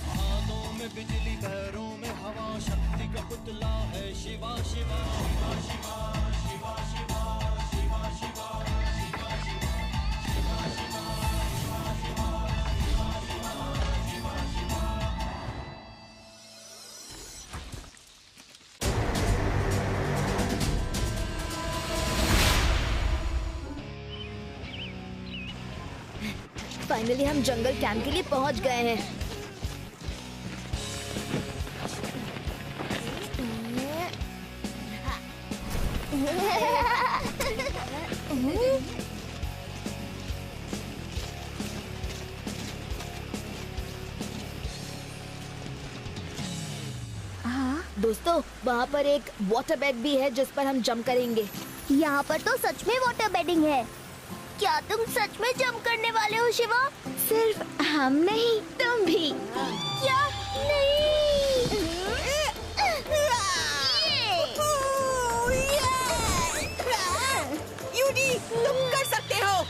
हाथों में बिजली पैरों में हवा, शक्ति का पुतला है शिवा शिवा शिवा शिवा शिवा शिवा शिवा शिवा शिवा शिवा शिवा शिवा शिवा शिवा। फाइनली हम जंगल कैंप के लिए पहुंच गए हैं। दोस्तों, वहाँ पर एक वाटर बेड भी है जिस पर हम जंप करेंगे। यहाँ पर तो सच में वाटर बेडिंग है। क्या तुम सच में जंप करने वाले हो शिवा? सिर्फ हम नहीं, तुम भी। क्या? नहीं। यूडी, तुम कर सकते हो।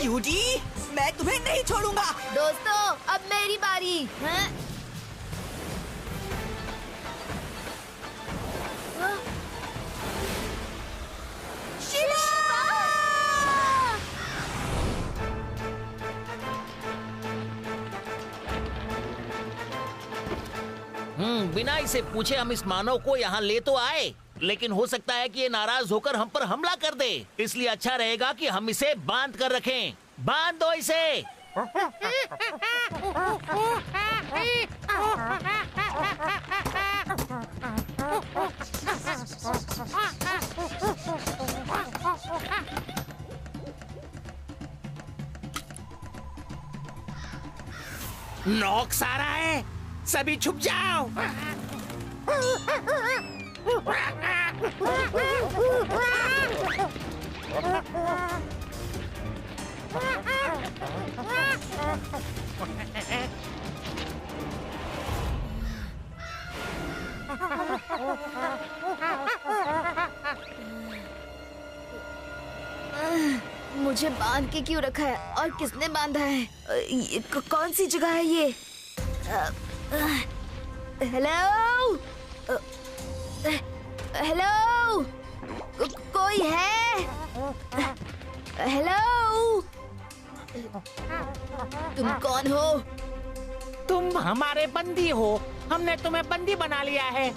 यूडी, मैं तुम्हें नहीं छोड़ूंगा। दोस्तों, अब मेरी बारी। हाँ? बिना इसे पूछे हम इस मानव को यहाँ ले तो आए, लेकिन हो सकता है कि ये नाराज होकर हम पर हमला कर दे। इसलिए अच्छा रहेगा कि हम इसे बांध कर रखें। बांध दो इसे। नॉक्स आ रहा है, सभी छुप जाओ। मुझे बांध के क्यों रखा है और किसने बांधा है? कौन सी जगह है ये? हेलो, हेलो, कोई है? हेलो, तुम कौन हो? तुम हमारे बंदी हो। हमने तुम्हें बंदी बना लिया है।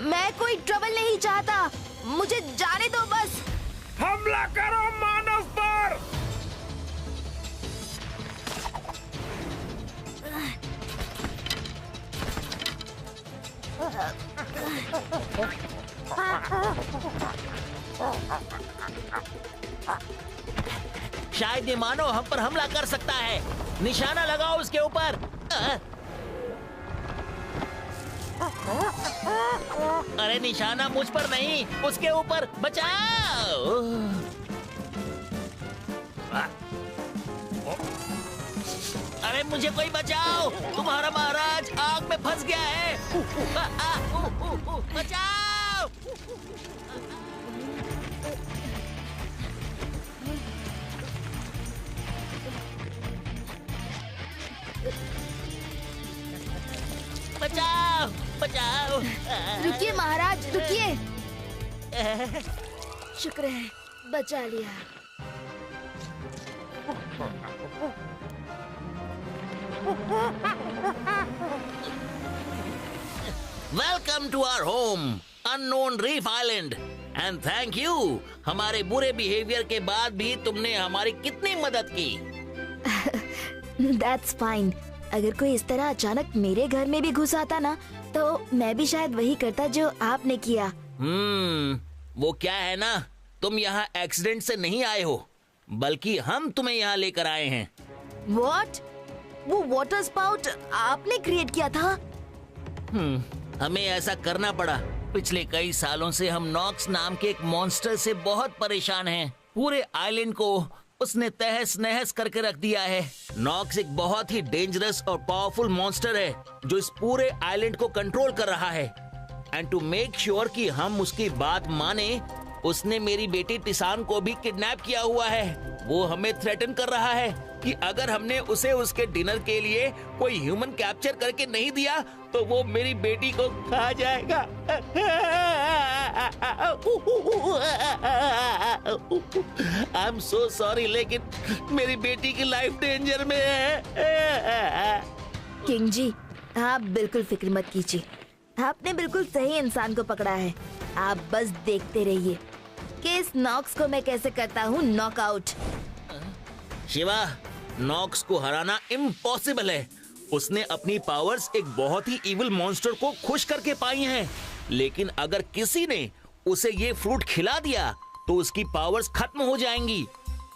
मैं कोई ट्रबल नहीं चाहता, मुझे जाने दो बस। हमला करो मानव पर। शायद ये मानव हम पर हमला कर सकता है। निशाना लगाओ उसके ऊपर। अरे निशाना मुझ पर नहीं, उसके ऊपर। बचाओ। अरे मुझे कोई बचाओ, तुम्हारा महाराज आग में फंस गया है। बचाओ। बचाओ, बचाओ। रुकिए महाराज, रुकिए। शुक्र है, बचा लिया। Welcome to our home, unknown reef island, and thank you. हमारे बुरे बिहेवियर के बाद भी तुमने हमारी कितनी मदद की। That's fine. अगर कोई इस तरह अचानक मेरे घर में भी घुस आता ना, तो मैं भी शायद वही करता जो आपने किया। वो क्या है ना, तुम यहाँ एक्सीडेंट से नहीं आए हो। बल्कि हम तुम्हें यहाँ लेकर आए हैं। व्हाट? वो वाटर स्पाउट आपने क्रिएट किया था? हमें ऐसा करना पड़ा। पिछले कई सालों से हम नॉक्स नाम के एक मॉन्स्टर से बहुत परेशान हैं। पूरे आइलैंड को उसने तहस नहस करके रख दिया है। नॉक्स एक बहुत ही डेंजरस और पावरफुल मॉन्स्टर है जो इस पूरे आइलैंड को कंट्रोल कर रहा है। एंड टू मेक श्योर कि हम उसकी बात माने, उसने मेरी बेटी टिसान को भी किडनैप किया हुआ है। वो हमें थ्रेटन कर रहा है कि अगर हमने उसे उसके डिनर के लिए कोई ह्यूमन कैप्चर करके नहीं दिया तो वो मेरी बेटी को खा जाएगा। आई एम सो सॉरी, लेकिन मेरी बेटी की लाइफ डेंजर में है। किंग जी, आप बिल्कुल फिक्र मत कीजिए। आपने बिल्कुल सही इंसान को पकड़ा है। आप बस देखते रहिए कि इस नॉक्स को मैं कैसे करता हूँ नॉकआउट। शिवा, नॉक्स को हराना इम्पॉसिबल है। उसने अपनी पावर्स एक बहुत ही इविल मॉन्स्टर को खुश करके पाई हैं। लेकिन अगर किसी ने उसे ये फ्रूट खिला दिया तो उसकी पावर्स खत्म हो जाएंगी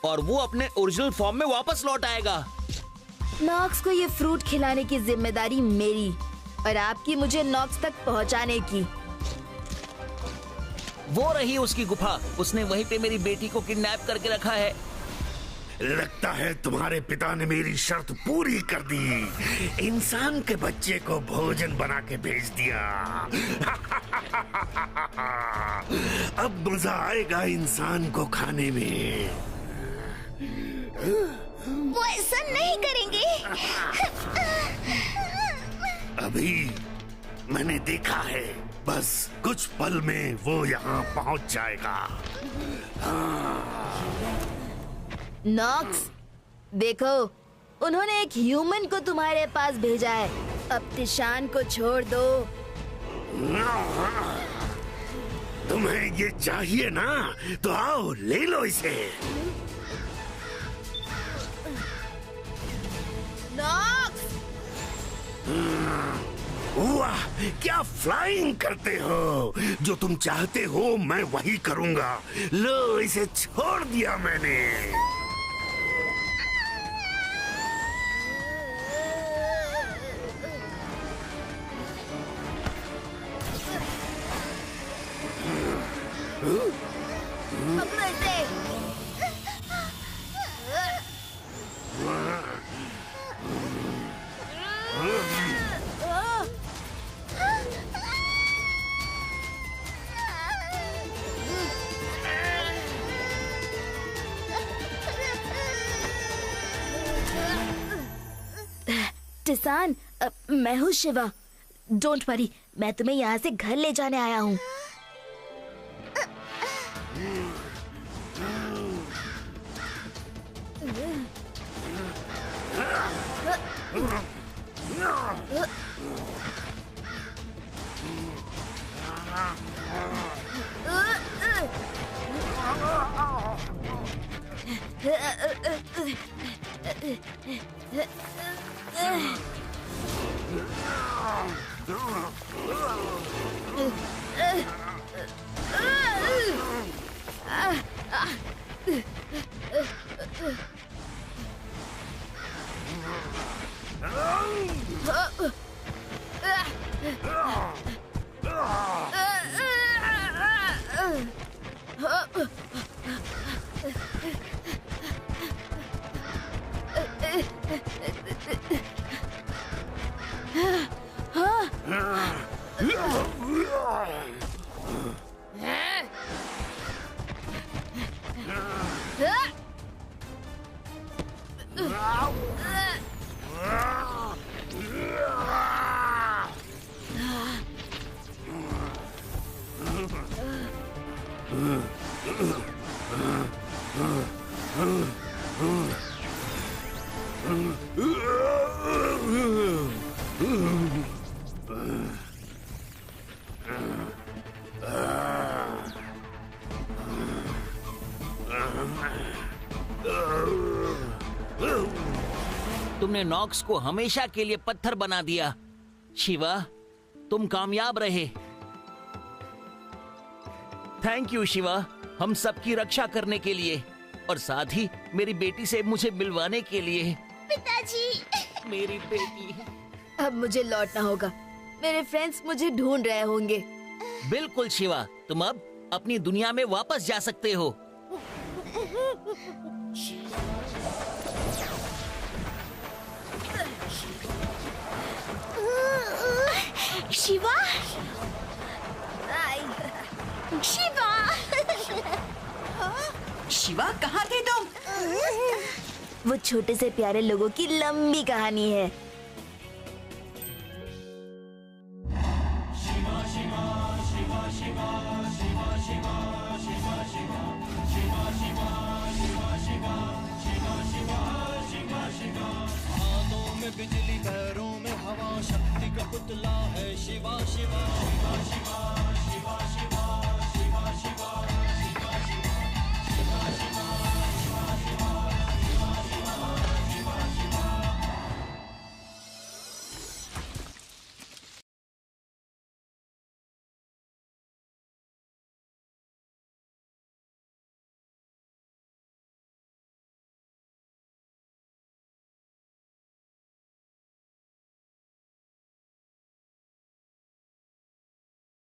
और वो अपने ओरिजिनल फॉर्म में वापस लौट आएगा। नॉक्स को ये फ्रूट खिलाने की जिम्मेदारी मेरी और आपकी मुझे नॉक्स तक पहुंचाने की। वो रही उसकी गुफा। उसने वहीं पे मेरी बेटी को किडनैप करके रखा है। लगता है तुम्हारे पिता ने मेरी शर्त पूरी कर दी। इंसान के बच्चे को भोजन बना के भेज दिया। अब मजा आएगा इंसान को खाने में। वो ऐसा नहीं करेंगे। अभी मैंने देखा है, बस कुछ पल में वो यहाँ पहुँच जाएगा। नॉक्स, देखो, उन्होंने एक ह्यूमन को तुम्हारे पास भेजा है। अब टिशान को छोड़ दो। तुम्हें ये चाहिए ना, तो आओ ले लो इसे। नॉक्स! वाह, क्या फ्लाइंग करते हो। जो तुम चाहते हो मैं वही करूंगा। लो, इसे छोड़ दिया मैंने। पकड़ो इसे। टिसान, मैं हूँ शिवा। डोंट वरी, मैं तुम्हें यहाँ से घर ले जाने आया हूँ। तुमने नॉक्स को हमेशा के लिए पत्थर बना दिया। शिवा, तुम कामयाब रहे। थैंक यू शिवा, हम सबकी रक्षा करने के लिए। और साथ ही मेरी बेटी से मुझे मिलवाने के लिए। पिताजी। मेरी बेटी। अब मुझे लौटना होगा। मेरे फ्रेंड्स मुझे ढूंढ रहे होंगे। बिल्कुल शिवा, तुम अब अपनी दुनिया में वापस जा सकते हो। शिवा, शिवा। शिवा कहाँ थे तुम? वो छोटे से प्यारे लोगों की लंबी कहानी है।